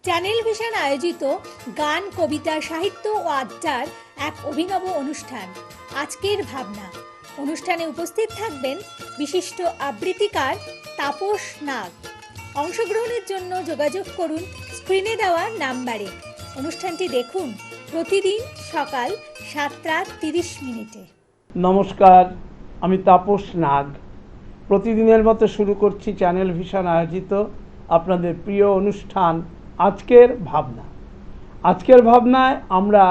Channel vision আয়োজিত গান, কবিতা, সাহিত্য ও আড্ডার এক অভিনব অনুষ্ঠান আজকের ভাবনা। অনুষ্ঠানে উপস্থিত থাকবেন বিশিষ্ট আবৃত্তিকার তাপস নাগ। অংশগ্রহণের জন্য যোগাযোগ করুন স্ক্রিনে দেওয়া নাম্বারে। অনুষ্ঠানটি দেখুন প্রতিদিন সকাল 7:30। নমস্কার, আমি তাপস নাগ। প্রতিদিনের মতো শুরু করছি চ্যানেল ভিশন আয়োজিত আপনাদের প্রিয় অনুষ্ঠান আজকের ভাবনা। আজকের ভাবনায় আমরা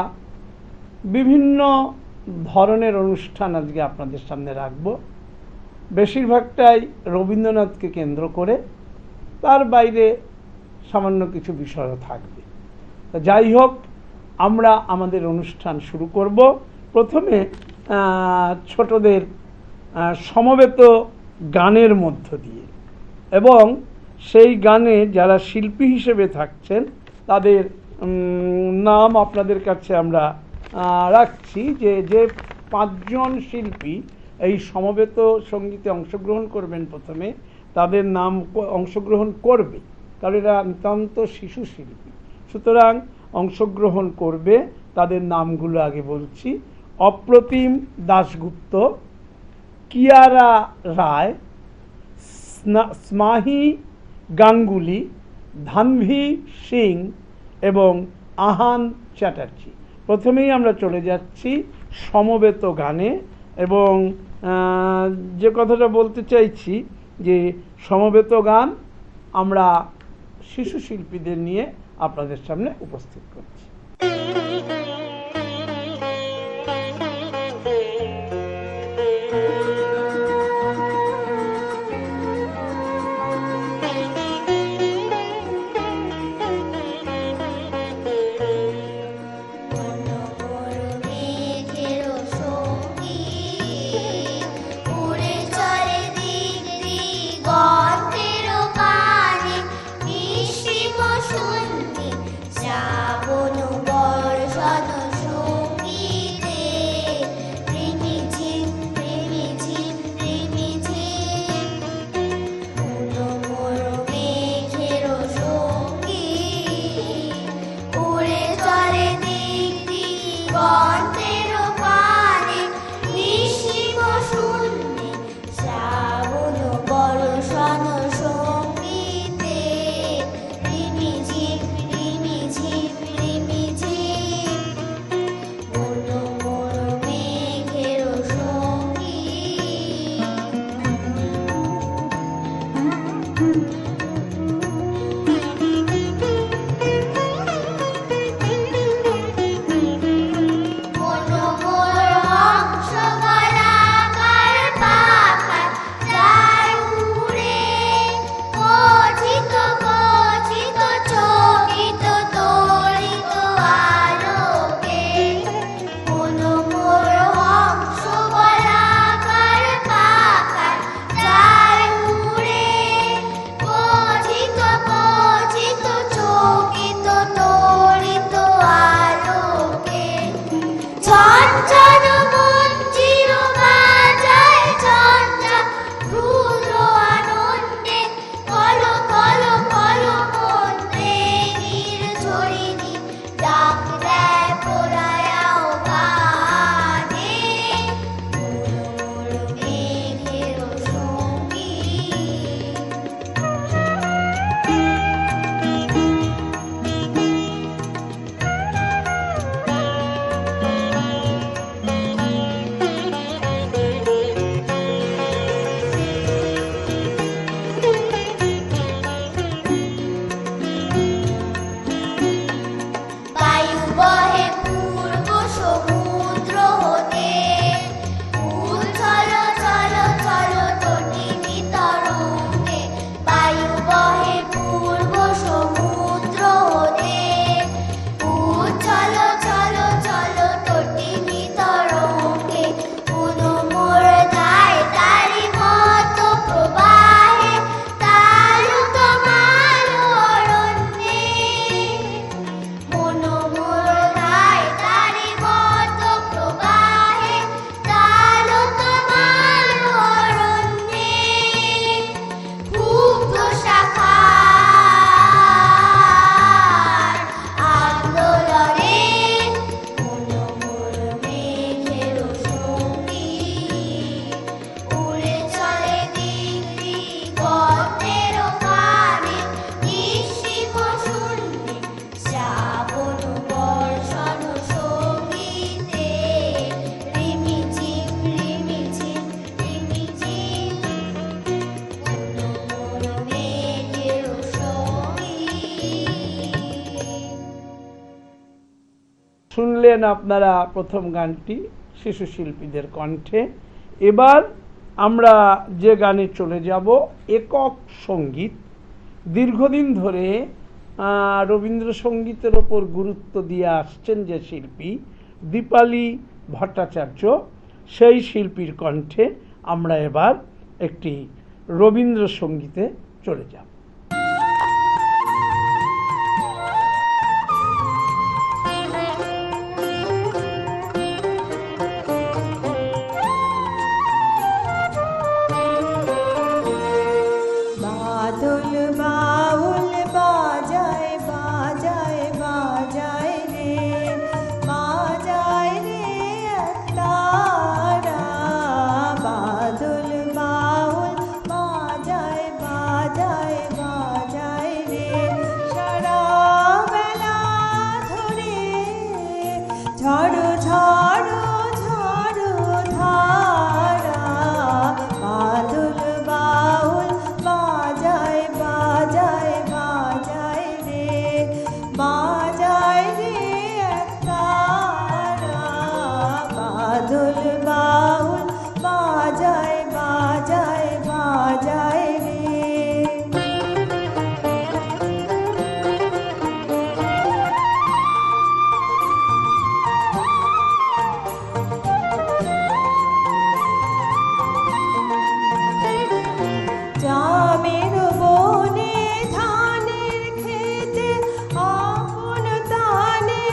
বিভিন্ন ধরনের অনুষ্ঠান আজকে আপনাদের সামনে রাখব। বেশিরভাগটাই রবীন্দ্রনাথকে কেন্দ্র করে, তার বাইরে সামান্য কিছু বিষয়ও থাকবে। যাই হোক, আমরা আমাদের অনুষ্ঠান শুরু করব প্রথমে ছোটদের সমবেত গানের মধ্য দিয়ে, এবং সেই গানে যারা শিল্পী হিসেবে থাকছেন তাদের নাম আপনাদের কাছে আমরা রাখছি। যে 5 জন শিল্পী এই সমবেত সঙ্গীতে অংশগ্রহণ করবেন প্রথমে, তাদের নাম অংশগ্রহণ করবে, কারণ এরা নিতান্ত শিশু শিল্পী, সুতরাং অংশগ্রহণ করবে। তাদের নামগুলো আগে বলছি: অপ্রতিম দাশগুপ্ত, কিয়ারা রায়, স্মাহি গাঙ্গুলি, ধানভি সিং এবং আহান চ্যাটার্জি। প্রথমেই আমরা চলে যাচ্ছি সমবেত গানে, এবং যে কথাটা বলতে চাইছি যে সমবেত গান আমরা শিশু শিল্পীদের নিয়ে আপনাদের সামনে উপস্থিত করছি। ঝিম শুনলেন আপনারা প্রথম গানটি শিশু শিল্পীদের কণ্ঠে। এবার আমরা যে গানে চলে যাব, একক সঙ্গীত। দীর্ঘদিন ধরে রবীন্দ্রসঙ্গীতের ওপর গুরুত্ব দিয়ে আসছেন যে শিল্পী দীপালি ভট্টাচার্য, সেই শিল্পীর কণ্ঠে আমরা এবার একটি রবীন্দ্রসঙ্গীতে চলে যাব। বাদল বাউল বাজায় বাজায় বাজায় রে, বাজায় রে তারা। বাদল বাউল বাজায় বাজায় বাজায় রে, সারা বেলা ধরে ঝড়ো ঝড়ো ঝড়ো ধারা। বাদল বাউল বাজায় বাজায় বাজায় রে, বাজায় রে তারা। বাদল বাউল বাজায় বাজায় বাজায় রে। জামের বনে ধানের খেতে আপন তানে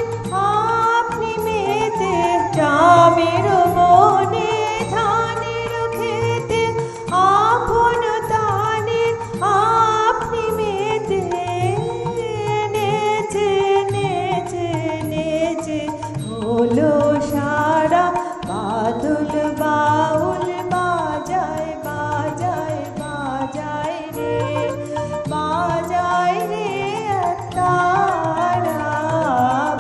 আপনি মেতে। জামের বনে ধানের খেতে আপন তানে আপনি মেতে। নেচে নেচে নেচে হলো সারা। বাদল বাউল বাজায় বাজায় বাজায় রে, বাজায় রে তারা।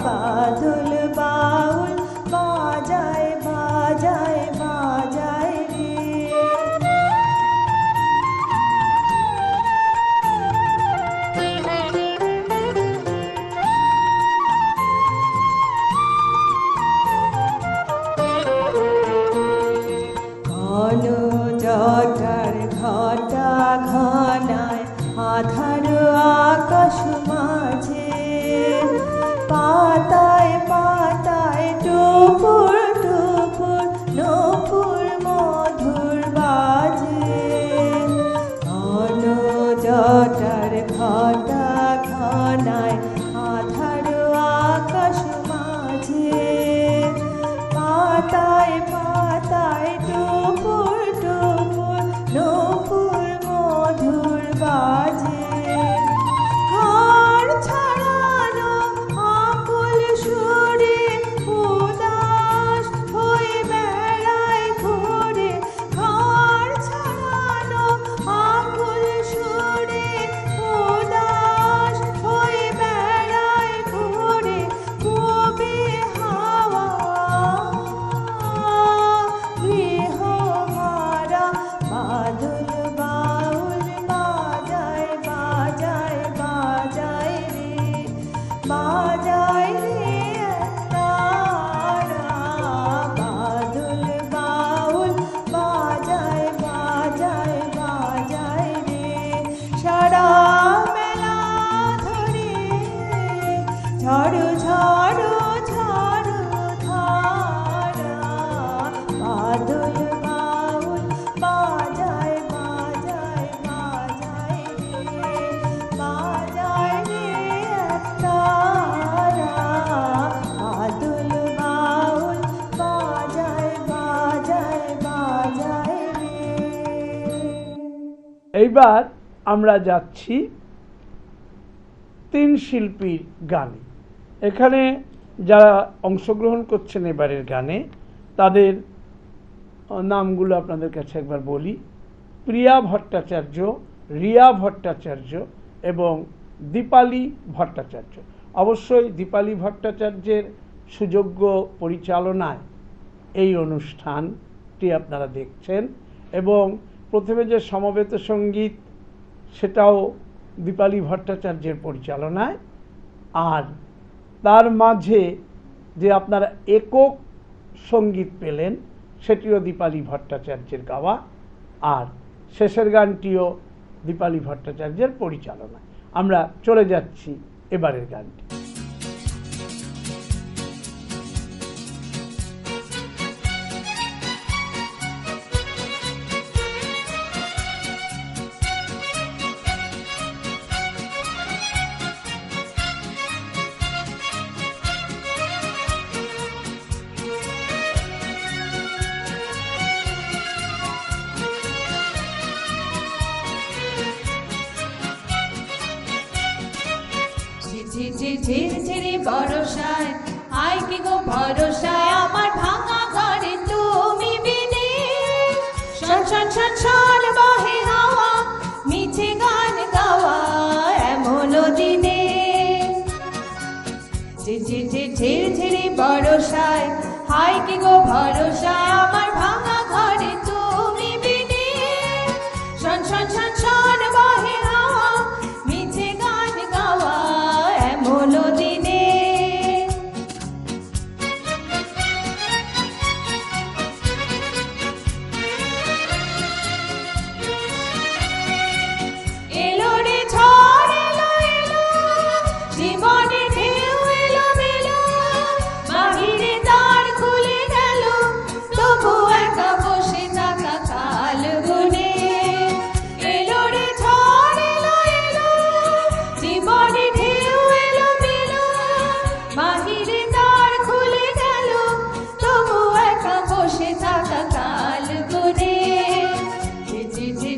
বাদল বাউল বাজায় বাজায় বাজায় রে। ঘন জটার ঘটা ঘনায় আধার আকাশ মাঝে, পাতায় পাতায় টুপুর টুপুর নপুর মধুর বাজে। ঘন জটার ঘটা ঘনায় আধার আকাশ মাঝে, পাতায় পাতায় টুপুর টুপুর নপুর মধুর বাজে। ঘর ছাড়ানো আকুল সুরে উদাস হয়ে বেড়ায় ঘুরে। ঘর ছাড়ানো আকুল সুরে উদাস হয়ে বেড়ায় ঘুরে। কবে হাওয়া গৃহহারা। বাদল বাউল বাজায় বাজায় বাজায় রে, বাজায় রে তারা। বাদল বাউল বাজায় বাজায় বাজায় রে, সারা বেলা ধরে ঝড়ো ঝড়ো ঝড়ো ধারা। বাদল বাউল বাজায় বাজায় বাজায় রে, বাজায় রে তারা। বাদল বাউল বাজায় বাজায় বাজায় রে। এইবার আমরা যাচ্ছি তিন শিল্পীর গানে। এখানে যারা অংশগ্রহণ করছেন এবারের গানে, তাদের নামগুলো আপনাদের কাছে একবার বলি। প্রিয়া ভট্টাচার্য, রিয়া ভট্টাচার্য এবং দীপালি ভট্টাচার্য। অবশ্যই দীপালি ভট্টাচার্যের সুযোগ্য পরিচালনায় এই অনুষ্ঠানটি আপনারা দেখছেন, এবং প্রথমে যে সমবেত সঙ্গীত সেটাও দীপালি ভট্টাচার্যের পরিচালনায়, আর তার মাঝে যে আপনারা একক সঙ্গীত পেলেন, সেটিও দীপালি ভট্টাচার্যের গাওয়া, আর শেষের গানটিও দীপালি ভট্টাচার্যের পরিচালনা। আমরা চলে যাচ্ছি এবারের গানটি। ঝিরঝিরি বর্ষায়, আয় কি গো ভরসায়, আমার ভাঙা ঘরে তুমি বিনে। শন শন শন শন বহে হাওয়া, মিছে গান গাওয়া এমন দিনে। ঝিরঝিরি বর্ষায়, আয় কি গো ভরসায়, আমার ভাঙা ঘরে তুমি বিনে। শন শন শন শন বহে হাওয়া, মিছে গান গাওয়া এমন দিনে। এলো রে ঝড় এলো এলো, জীবনে ঢেউ এলো মেলো, বাহিরে দ্বার খুলে গেল, তবু একা বসে থাকা কাল গুনে। এলো রে ঝড় এলো এলো, জীবনে ঢেউ এলো মেলো, বাহিরে দ্বার খুলে গেল, তবু একা বসে থাকা কাল গুনে।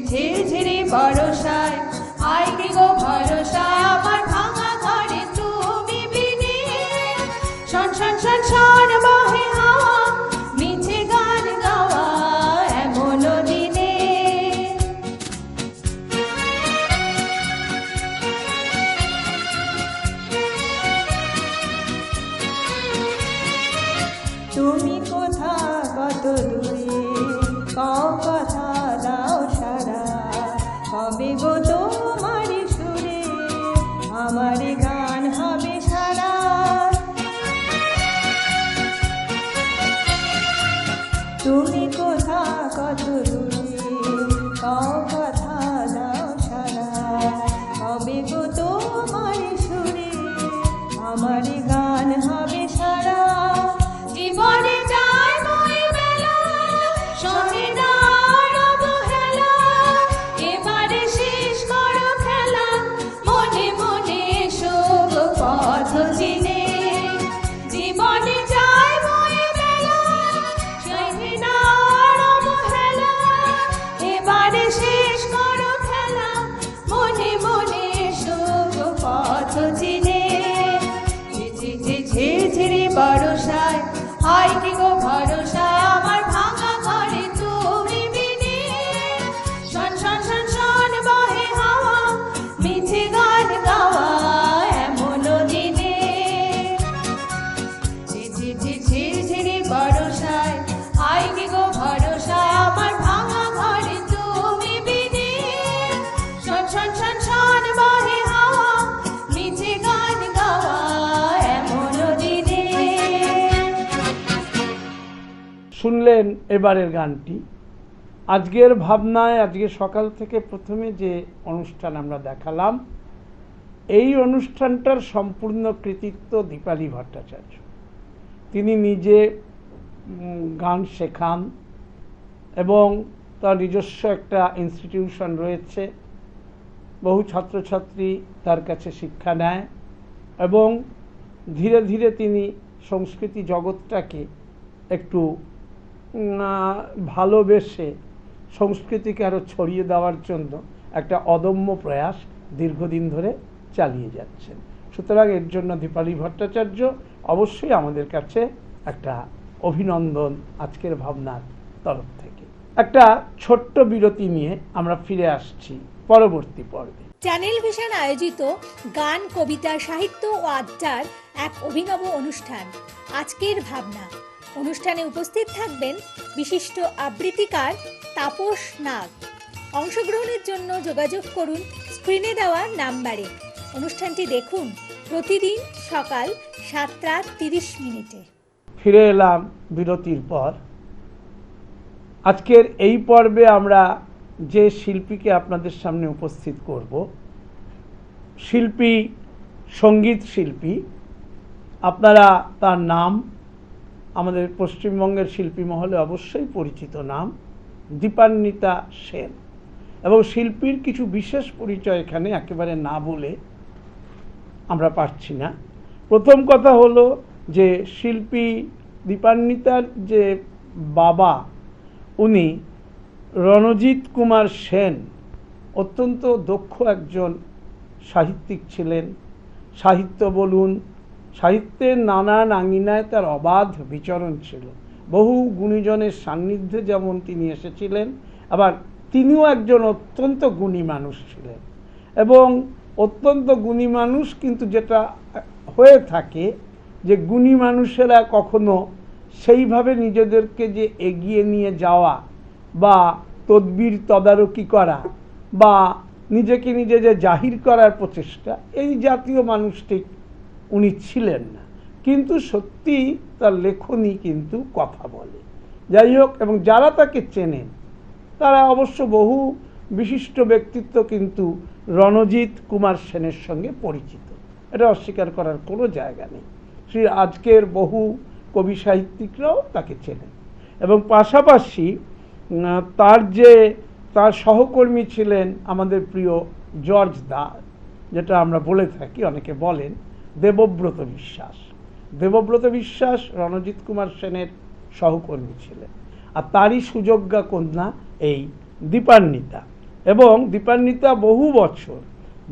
ঝিরঝিরি বর্ষায়, আয় কি গো ভরসায়, আমার ভাঙা ঘরে তুমি বিনে। শন শন শন শন বহে হাওয়া, মিছে গান গাওয়া এমন দিনে। তুমি কোথা কত দূরে, কও কথা দাও সারা, হবে গো তোমারি সুরে, আমার গান হবে সারা। তুমি কোথা কত দূরে, কও কথা দাও সারা, হবে গো তোমারি সুরে, আমার গান হবে সারা। জীবনে যায় বয়ে বেলা, সহে না আর অবহেলা, এবারে শেষ করো খেলা, মনে মনে এসো গো পথ চিনে। জীবনে যায় বয়ে বেলা, সহে না আর অবহেলা, এবারে শেষ করো খেলা, মনে মনে এসো গো পথ চিনে। ঝিরঝিরি বর্ষায়, আয় কি গো ভরসায়, আমার ভাঙা ঘরে তুমি বিনে। শন শন শন শন বহে হাওয়া, মিছে গান গাওয়া এমন দিনে। ঝিরঝিরি বর্ষায়, আয় কি গো ভরসায়, আমার ভাঙা ঘরে তুমি বিনে। শন শন শন শন বহে হাওয়া, মিছে গান গাওয়া এমন দিনে। শুনলেন এবারের গানটি। আজকের ভাবনায় আজকে সকাল থেকে প্রথমে যে অনুষ্ঠান আমরা দেখালাম, এই অনুষ্ঠানটার সম্পূর্ণ কৃতিত্ব দীপালি ভট্টাচার্য। তিনি নিজে গান শেখান এবং তার নিজস্ব একটা ইনস্টিটিউশন রয়েছে, বহু ছাত্রছাত্রী তার কাছে শিক্ষা নেয় এবং ধীরে ধীরে তিনি সংস্কৃতি জগৎটাকে একটু ভালোবেসে সংস্কৃতিকে আরও ছড়িয়ে দেওয়ার জন্য একটা অদম্য প্রয়াস দীর্ঘদিন ধরে চালিয়ে যাচ্ছেন। সুতরাং এর জন্য দীপালি ভট্টাচার্য অবশ্যই আমাদের কাছে একটা অভিনন্দন আজকের ভাবনার তরফ থেকে। একটা ছোট্ট বিরতি নিয়ে আমরা ফিরে আসছি পরবর্তী পর্বে। চ্যানেল ভিশন আয়োজিত গান, কবিতা, সাহিত্য ও আড্ডার এক অভিনব অনুষ্ঠান আজকের ভাবনা। অনুষ্ঠানে উপস্থিত থাকবেন বিশিষ্ট আবৃত্তিকার তাপস নাগ। অংশগ্রহণের জন্য যোগাযোগ করুন স্ক্রিনে দেওয়া নাম্বারে। অনুষ্ঠানটি দেখুন, প্রতিদিন সকাল 7:30 ফিরে এলাম বিরতির পর। আজকের এই পর্বে আমরা যে শিল্পীকে আপনাদের সামনে উপস্থিত করব, শিল্পী, সঙ্গীত শিল্পী, আপনারা তার নাম আমাদের পশ্চিমবঙ্গের শিল্পী মহলে অবশ্যই পরিচিত নাম, দীপান্বিতা সেন। এবং শিল্পীর কিছু বিশেষ পরিচয় এখানে একেবারে না বলে আমরা পারছি না। প্রথম কথা হলো যে শিল্পী দীপান্বিতার যে বাবা, উনি রণজিৎ কুমার সেন অত্যন্ত দক্ষ একজন সাহিত্যিক ছিলেন। সাহিত্য বলুন, সাহিত্যের নানান আঙিনায় তার অবাধ বিচরণ ছিল। বহু গুণীজনের সান্নিধ্যে যেমন তিনি এসেছিলেন, আবার তিনিও একজন অত্যন্ত গুণী মানুষ ছিলেন। এবং অত্যন্ত গুণী মানুষ, কিন্তু যেটা হয়ে থাকে যে গুণী মানুষেরা কখনো সেইভাবে নিজেদেরকে যে এগিয়ে নিয়ে যাওয়া বা তদবির তদারকি করা বা নিজেকে নিজে যে জাহির করার প্রচেষ্টা, এই জাতীয় মানুষটি উনি ছিলেন না। কিন্তু সত্যি তার লেখনী কিন্তু কথা বলে। যাই হোক, এবং যারা তাকে চেনেন তারা অবশ্য বহু বিশিষ্ট ব্যক্তিত্ব কিন্তু রণজিৎ কুমার সেনের সঙ্গে পরিচিত, এটা অস্বীকার করার কোনো জায়গা নেই। শ্রী আজকের বহু কবি সাহিত্যিকরাও তাকে চেনেন। এবং পাশাপাশি তার সহকর্মী ছিলেন আমাদের প্রিয় জর্জ দা, যেটা আমরা বলে থাকি, অনেকে বলেন দেবব্রত বিশ্বাস। দেবব্রত বিশ্বাস রণজিৎ কুমার সেনের সহকর্মী ছিলেন, আর তারই সুযোগ্যা কন্যা এই দীপান্বিতা। এবং দীপান্বিতা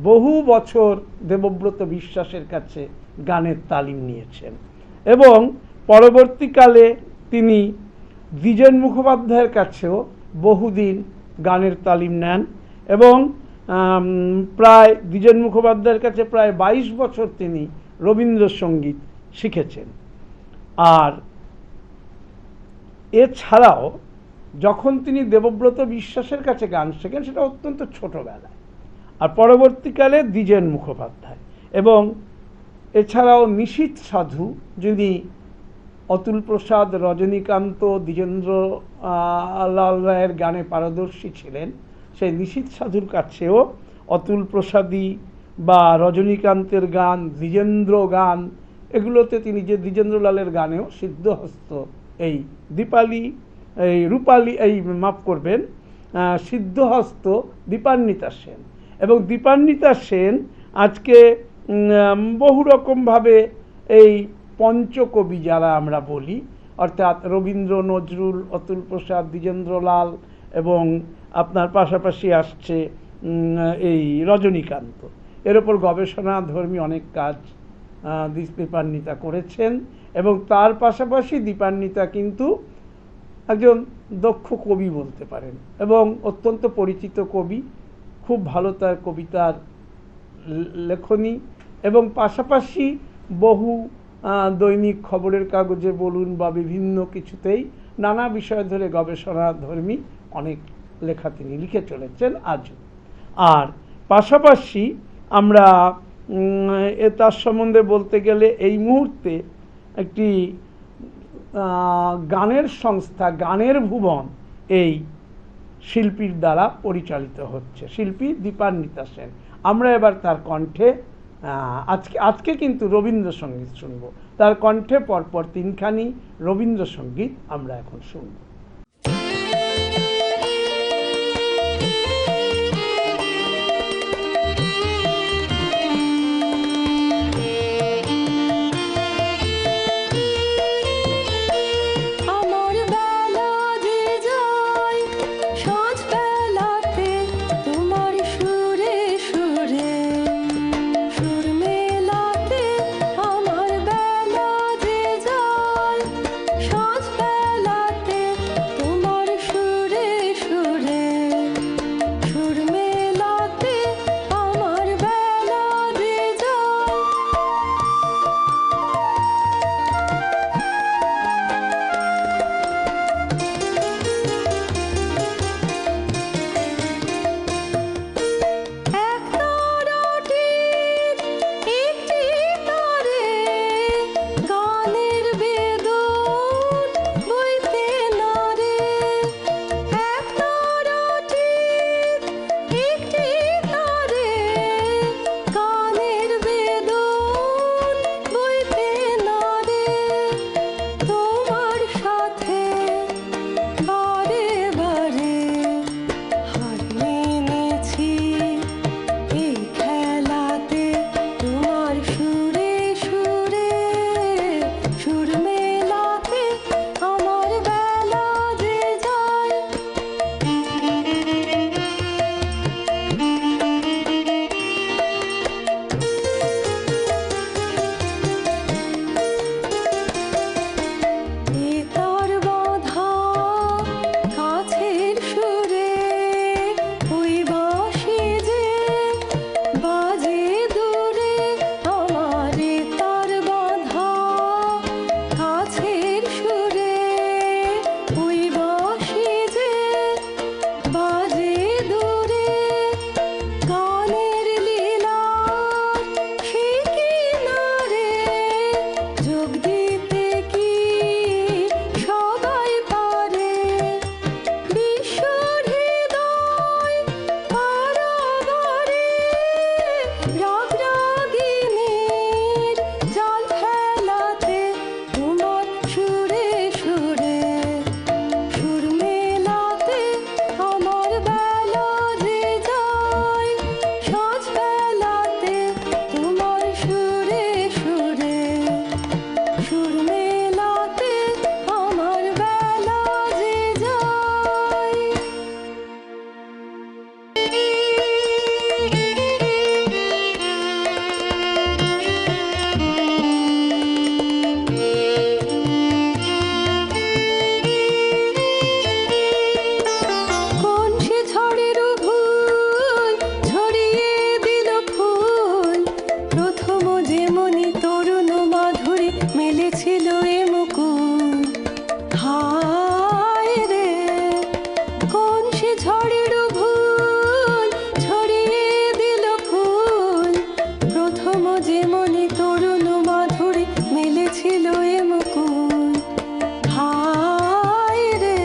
বহু বছর দেবব্রত বিশ্বাসের কাছে গানের তালিম নিয়েছেন এবং পরবর্তীকালে তিনি দ্বিজেন মুখোপাধ্যায়ের কাছেও বহুদিন গানের তালিম নেন এবং প্রায় দ্বিজেন মুখোপাধ্যায়ের কাছে প্রায় 22 বছর তিনি রবীন্দ্রসঙ্গীত শিখেছেন। আর এছাড়াও যখন তিনি দেবব্রত বিশ্বাসের কাছে গান শেখেন, সেটা অত্যন্ত ছোটবেলায়, আর পরবর্তীকালে দ্বিজেন মুখোপাধ্যায়। এবং এছাড়াও নিশীথ সাধু, যিনি অতুল প্রসাদ, রজনীকান্ত, দ্বিজেন্দ্র লাল রায়ের গানে পারদর্শী ছিলেন, সেই নিশীথ সাধুর কাছেও অতুল প্রসাদী বা রজনীকান্তের গান, দ্বিজেন্দ্র গান, এগুলোতে তিনি যে দ্বিজেন্দ্রলালের গানেও সিদ্ধহস্ত এই সিদ্ধহস্ত দীপান্বিতা সেন। এবং দীপান্বিতা সেন আজকে বহু রকমভাবে এই পঞ্চকবি যারা আমরা বলি, অর্থাৎ রবীন্দ্র, নজরুল, অতুল প্রসাদ, দ্বিজেন্দ্রলাল এবং আপনার পাশাপাশি আসছে এই রজনীকান্ত, এর ওপর গবেষণাধর্মী অনেক কাজ দীপান্বিতা করেছেন। এবং তার পাশাপাশি দীপান্বিতা কিন্তু একজন দক্ষ কবি বলতে পারেন এবং অত্যন্ত পরিচিত কবি। খুব ভালো তার কবিতার লেখনী এবং পাশাপাশি বহু দৈনিক খবরের কাগজে বলুন বা বিভিন্ন কিছুতেই নানা বিষয় ধরে গবেষণাধর্মী অনেক লেখা তিনি লিখে চলেছেন আজও। আর পাশাপাশি আমরা তার সম্বন্ধে বলতে গেলে এই মুহূর্তে একটি গানের সংস্থা, গানের ভুবন, এই শিল্পীর দ্বারা পরিচালিত হচ্ছে, শিল্পী দীপান্বিতা সেন। আমরা এবার তার কণ্ঠে আজকে কিন্তু রবীন্দ্রসঙ্গীত শুনব। তার কণ্ঠে পরপর 3খানি রবীন্দ্রসঙ্গীত আমরা এখন শুনব। মেলেছিল এ মুকুল। হায় রে কোন সে ঝড়ের ভুল ছড়িয়ে দিল ফুল, প্রথম যে মনে তরুণ মাধুরী মেলেছিল এ মুকুল। হায় রে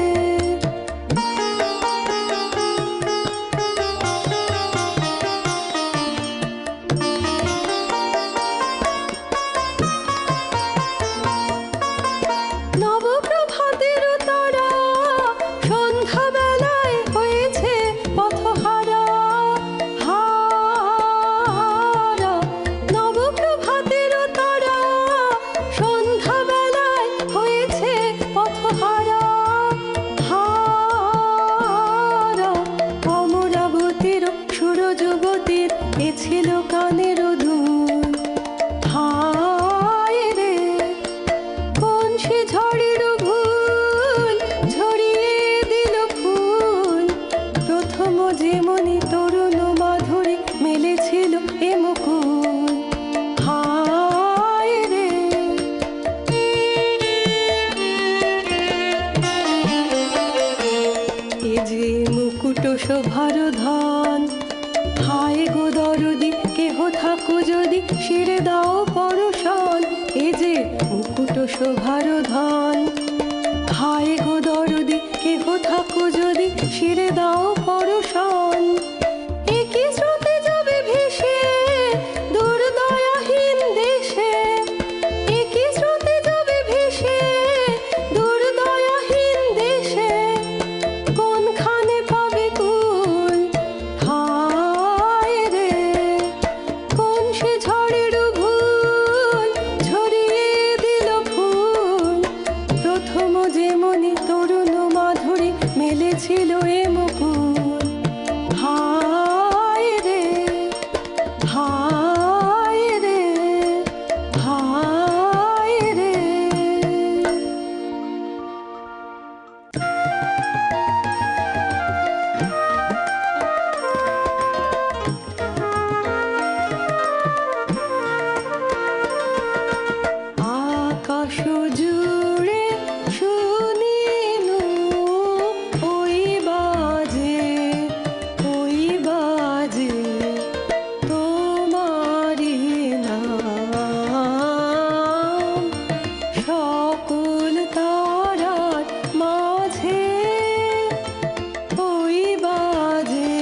নবপ্রভাতের তারা সন্ধ্যাবেলায় হয়েছে পথহারা। হারা নবপ্রভাতের তারা সন্ধ্যাবেলায় হয়েছে পথহারা। হারা অমরাবতীর সুরযুবতীর এ ছিল কানের ধুল। হায় রে কোন সে ঝড়ের ভুল ছড়িয়ে দিল ফুল, প্রথম যে মনে তরুণ মাধুরী মেলেছিল এ মুকুল। হায় রে এ যে মুকুট শোভার ধন, হায় গো দরদি কেহ থাকো যদি শিরে দাও পরশন। এ যে মুকুট শোভার ধন, হায় গো দরদি কেহ থাকো যদি শিরে দাও পরশন। এ কি স্রোতে যাবে ভেসে দুর্দয়াহীন দেশে, এ কি স্রোতে যাবে ভেসে দুর্দয়াহীন দেশে, কোনখানে পাবে কুল। হায় রে কোন সে ঝড়ের ভুল ছড়িয়ে দিল ফুল, প্রথম যে মনে তরুণ মাধুরী মেলেছিল এ মুকুল। হায় রে হায় রে হায় রে আকাশ জুড়ে শুনিলু ওই বাজে তোমারি নাম, সকল তারার মাঝে ওই বাজে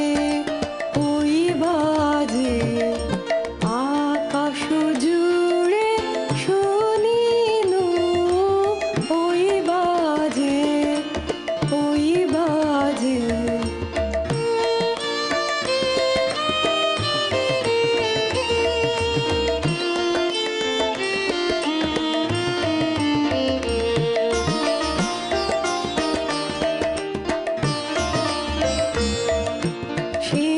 আকাশ জুড়ে শুনিলু ওই বাজে সে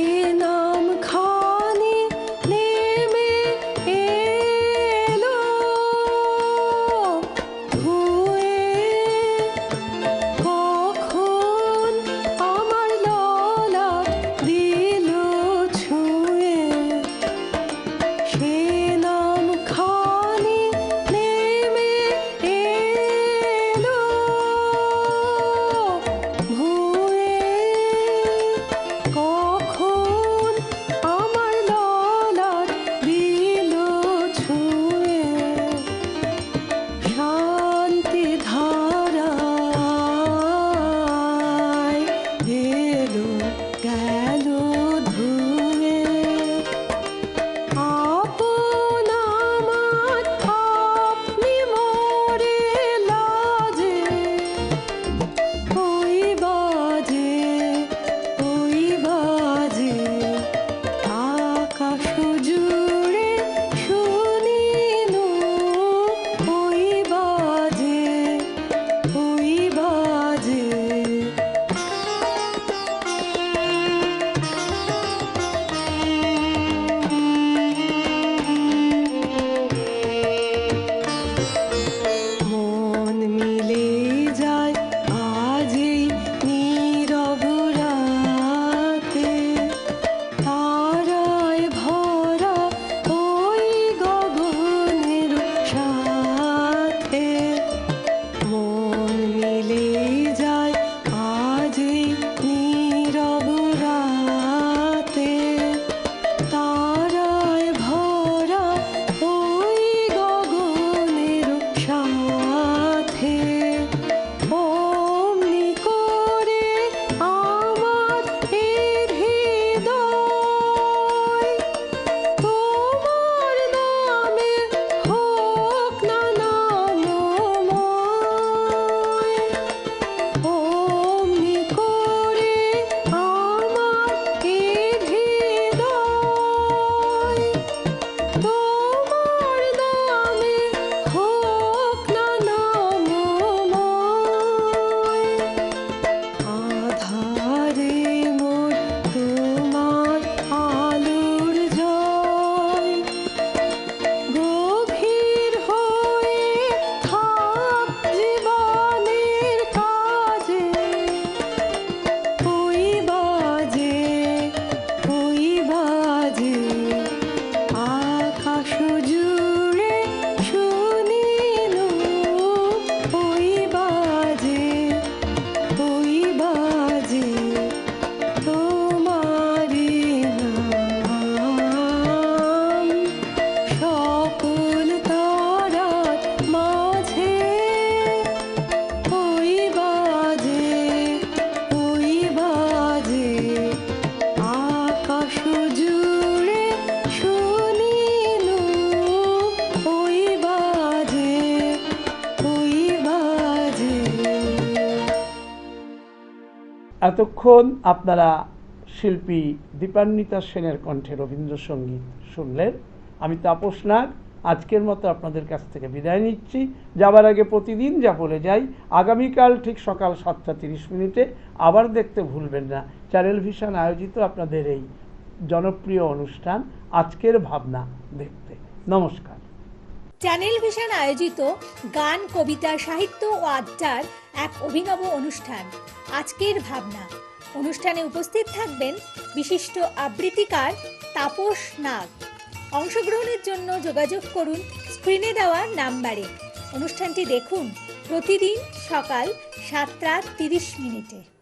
নাম খানি নেমে এলো এতক্ষণ আপনারা শিল্পী দীপান্বিতা সেনের কণ্ঠে রবীন্দ্রসঙ্গীত শুনলেন। আমি তাপস নাগ আজকের মতো আপনাদের কাছ থেকে বিদায় নিচ্ছি। যাবার আগে প্রতিদিন যা বলে যাই, আগামীকাল ঠিক সকাল 7:30 আবার দেখতে ভুলবেন না চ্যানেল ভিশন আয়োজিত আপনাদের এই জনপ্রিয় অনুষ্ঠান আজকের ভাবনা দেখতে। নমস্কার। চ্যানেল ভিশন আয়োজিত গান, কবিতা, সাহিত্য ও আড্ডার এক অভিনব অনুষ্ঠান আজকের ভাবনা। অনুষ্ঠানে উপস্থিত থাকবেন বিশিষ্ট আবৃত্তিকার তাপস নাগ। অংশগ্রহণের জন্য যোগাযোগ করুন স্ক্রিনে দেওয়া নাম্বারে। অনুষ্ঠানটি দেখুন প্রতিদিন সকাল 7:30।